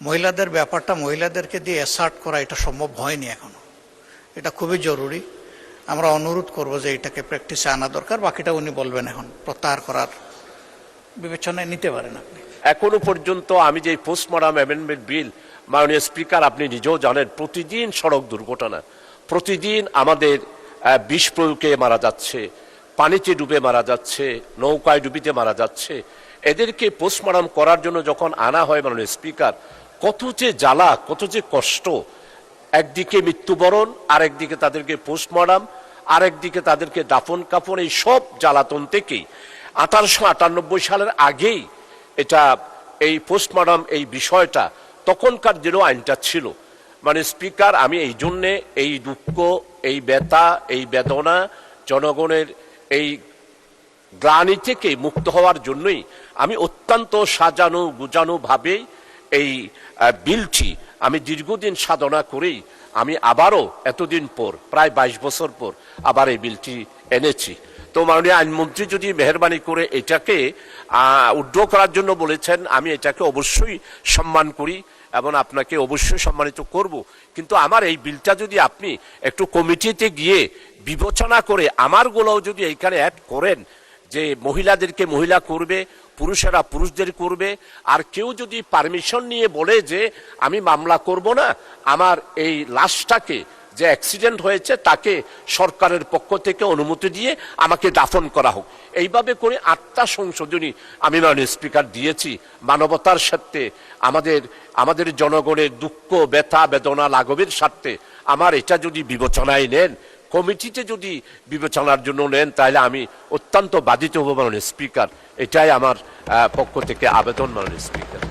মহিলাদের ব্যাপারটা মহিলাদেরকে দিয়ে অ্যাসার্ট করা এটা সম্ভব হয়নি এখনো। এটা খুবই জরুরি। আমরা অনুরোধ করব যে এটাকে প্র্যাকটিসে আনা দরকার। বাকিটা উনি বলবেন, এখন প্রত্যাহার করার বিবেচনায় নিতে পারেন আপনি। এখনো পর্যন্ত আমি যে পোস্টমর্টম অ্যামেন্ডমেন্ট বিল, মাননীয় স্পিকার আপনি নিজেও জানেন, প্রতিদিন সড়ক দুর্ঘটনা, প্রতিদিন আমাদের বিষ প্রয়োগে মারা যাচ্ছে, পানিতে ডুবে মারা যাচ্ছে, নৌকায় ডুবিতে মারা যাচ্ছে। এদেরকে পোস্টমর্টম করার জন্য যখন আনা হয় মাননীয় স্পিকার, কত যে জ্বালা, কত যে কষ্ট। একদিকে মৃত্যুবরণ, আরেকদিকে তাদেরকে পোস্টমর্টম, আরেকদিকে তাদেরকে দাফন কাফন, এই সব জ্বালাতন থেকেই 1898 সালের আগেই এটা এই পোস্টমর্টম এই বিষয়টা তখনকার দিনও আইনটা ছিল। মানে স্পিকার, আমি এই জন্যে এই দুঃখ, এই ব্যথা, এই বেদনা, জনগণের এই গ্লানি থেকে মুক্ত হওয়ার জন্যই আমি অত্যন্ত সাজানো গুজানো ভাবে এই বিলটি আমি দীর্ঘদিন সাধনা করেই আমি আবারও এতদিন পর, প্রায় 22 বছর পর আবার এই বিলটি এনেছি। তো মাননীয় আইনমন্ত্রী যদি মেহরবানি করে এটাকে উইথড্র করার জন্য বলেছেন, আমি এটাকে অবশ্যই সম্মান করি এবং আপনাকে অবশ্যই সম্মানিত করব। কিন্তু আমার এই বিলটা যদি আপনি একটু কমিটিতে গিয়ে বিবেচনা করে আমারগুলোও যদি এইখানে অ্যাড করেন, যে মহিলাদেরকে মহিলা করবে, পুরুষেরা পুরুষদের করবে, আর কেউ যদি পারমিশন নিয়ে বলে যে আমি মামলা করব না, আমার এই লাশটাকে যে অ্যাক্সিডেন্ট হয়েছে তাকে সরকারের পক্ষ থেকে অনুমতি দিয়ে আমাকে দাফন করা হোক, এইভাবে করে 8টা সংশোধনী আমি মাননীয় স্পিকার দিয়েছি মানবতার স্বার্থে, আমাদের জনগণের দুঃখ ব্যথা বেদনা লাঘবের স্বার্থে। আমার এটা যদি বিবেচনায় নেন, কমিটিতে যদি বিবেচনার জন্য নেন, তাহলে আমি অত্যন্ত বাধিত হব মাননীয় স্পিকার। এটাই আমার পক্ষ থেকে আবেদন মাননীয় স্পিকার।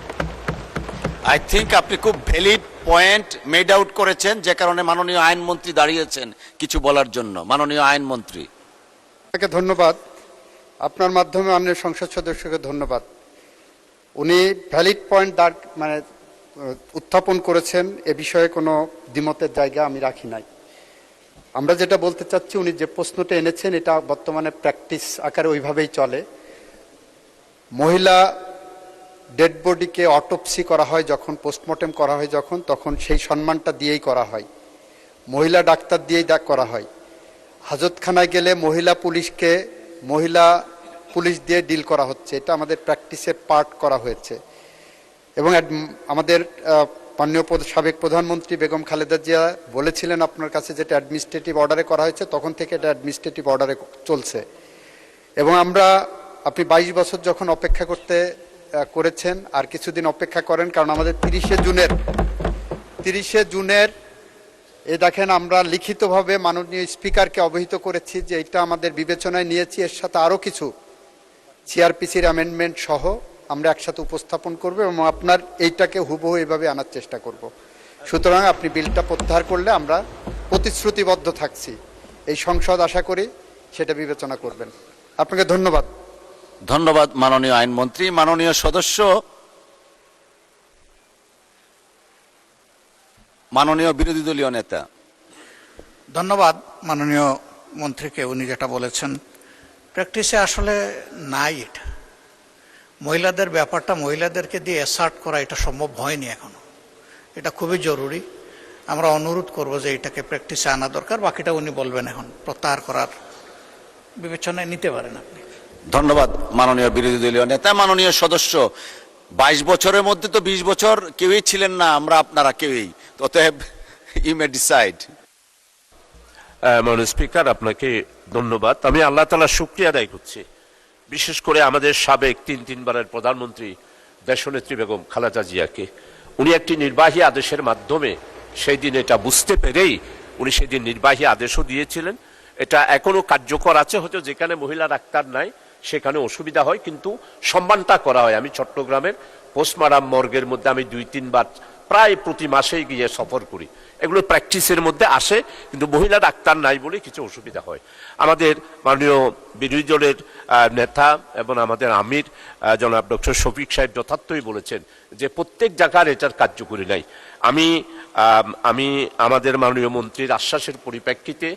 আই থিঙ্ক আপনি খুব ভ্যালিড পয়েন্ট মেড আউট করেছেন, যে কারণে মাননীয় আইনমন্ত্রী দাঁড়িয়েছেন কিছু বলার জন্য। মাননীয় আইনমন্ত্রী। আপনাকে ধন্যবাদ। আপনার মাধ্যমে মাননীয় সংসদ সদস্যকে ধন্যবাদ। উনি ভ্যালিড পয়েন্ট উত্থাপন করেছেন, এ বিষয়ে কোনো দ্বিমতের জায়গা আমি রাখি নাই। আমরা যেটা বলতে চাচ্ছি, উনি যে প্রশ্নটা এনেছেন এটা বর্তমানে প্র্যাকটিস আকারে ওইভাবেই চলে। মহিলা ডেড বডিকে অটোপসি করা হয় যখন, পোস্টমর্টেম করা হয় যখন, তখন সেই সম্মানটা দিয়েই করা হয়, মহিলা ডাক্তার দিয়েই করা হয়। হাজতখানায় গেলে মহিলা পুলিশ দিয়ে ডিল করা হচ্ছে, এটা আমাদের প্র্যাকটিসে পার্ট করা হয়েছে। এবং আমাদের মাননীয় সাবেক প্রধানমন্ত্রী বেগম খালেদা জিয়া বলেছিলেন আপনার কাছে, যেটা অ্যাডমিনিস্ট্রেটিভ অর্ডারে করা হয়েছে, তখন থেকে এটা অ্যাডমিনিস্ট্রেটিভ অর্ডারে চলছে। এবং আপনি 22 বছর যখন অপেক্ষা করেছেন, আর কিছুদিন অপেক্ষা করেন, কারণ আমাদের 30শে জুনের দেখেন, আমরা লিখিতভাবে মাননীয় স্পিকারকে অবহিত করেছি যে এটা আমাদের বিবেচনায় নিয়েছি, এর সাথে আরও কিছু সিআরপিসির অ্যামেন্ডমেন্ট সহ আমরা একসাথে উপস্থাপন করব এবং আপনার এইটাকে হুবহু এইভাবে আনার চেষ্টা করব। সুতরাং আপনি বিলটা প্রত্যাহার করলে আমরা প্রতিশ্রুতিবদ্ধ থাকছি, এই সংসদ আশা করি সেটা বিবেচনা করবেন। আপনাকে ধন্যবাদ। ধন্যবাদ মাননীয় আইনমন্ত্রী। মাননীয় সদস্য, মাননীয় বিরোধী দলীয় নেতা। ধন্যবাদ মাননীয় মন্ত্রীকে। উনি যেটা বলেছেন প্র্যাকটিসে আসলে নাই। এটা মহিলাদের ব্যাপারটা মহিলাদেরকে দিয়ে অ্যাসার্ট করা এটা সম্ভব হয়নি এখনো। এটা খুবই জরুরি। আমরা অনুরোধ করব যে এটাকে প্র্যাকটিসে আনা দরকার। বাকিটা উনি বলবেন, এখন প্রত্যাহার করার বিবেচনায় নিতে পারেন আপনি। ধন্যবাদ মাননীয় বিরোধী দলীয় নেতা। মাননীয় সদস্য, 22 বছরের মধ্যে তো 20 বছর কেউই ছিলেন না, আমরা আপনারা কেউই, অতএব ইউ মে ডিসাইড। মাননীয় স্পিকার, আপনাকে ধন্যবাদ। আমি আল্লাহ তাআলার শুকরিয়া আদায় করছি, বিশেষ করে আমাদের সাবেক তিনবারের প্রধানমন্ত্রী দেশনেত্রী বেগম খালেদা জিয়াকে। উনি একটি নির্বাহী আদেশের মাধ্যমে সেই দিন এটা বুঝতে পেরেই উনি সেদিন নির্বাহী আদেশও দিয়েছিলেন। এটা এখনো কার্যকর আছে, হয়তো যেখানে মহিলা ডাক্তার নাই সেখানে অসুবিধা হয়, কিন্তু সম্মানটা করা হয়। আমি চট্টগ্রামের পোস্টমর্টম মর্গের মধ্যে আমি 2-3 বার প্রায় প্রতি মাসেই গিয়ে সফর করি। এগুলো প্র্যাকটিসের মধ্যে আসে, কিন্তু মহিলা ডাক্তার নাই বলে কিছু অসুবিধা হয়। আমাদের মাননীয় বিরোধী দলের নেতা এবং আমাদের আমির জনাব ডক্টর শফিক সাহেব যথার্থই বলেছেন যে প্রত্যেক জায়গার এটার কার্যকরী নাই। আমি আমাদের মাননীয় মন্ত্রীর আশ্বাসের পরিপ্রেক্ষিতে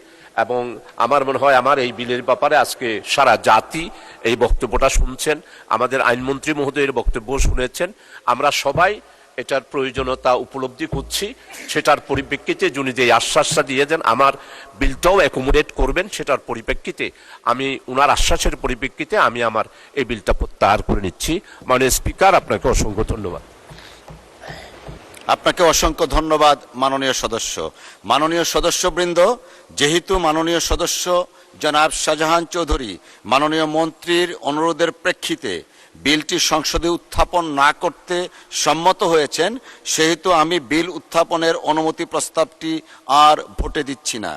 এবং আমার মনে হয় আমার এই বিলের ব্যাপারে আজকে সারা জাতি এই বক্তব্যটা শুনছেন, আমাদের আইনমন্ত্রী মহোদয়ের বক্তব্য শুনেছেন। আমরা সবাই এটার প্রয়োজনীয়তা উপলব্ধি করছি, সেটার পরিপ্রেক্ষিতে যিনি যে আশ্বাসটা দিয়েছেন আমার বিলটাও অ্যাকোমোডেট করবেন, সেটার পরিপ্রেক্ষিতে আমি ওনার আশ্বাসের পরিপ্রেক্ষিতে আমি আমার এই বিলটা প্রত্যাহার করে নিচ্ছি। মাননীয় স্পিকার, আপনাকে অসংখ্য ধন্যবাদ। আপনাকে অসংখ্য ধন্যবাদ মাননীয় সদস্য। মাননীয় সদস্যবৃন্দ, যেহেতু মাননীয় সদস্য জনাব শাহজাহান চৌধুরী মাননীয় মন্ত্রীর অনুরোধের প্রেক্ষিতে বিলটি সংসদে উত্থাপন না করতে সম্মত হয়েছেন, সেহেতু আমি বিল উত্থাপনের অনুমতি প্রস্তাবটি আর ভোটে দিচ্ছি না।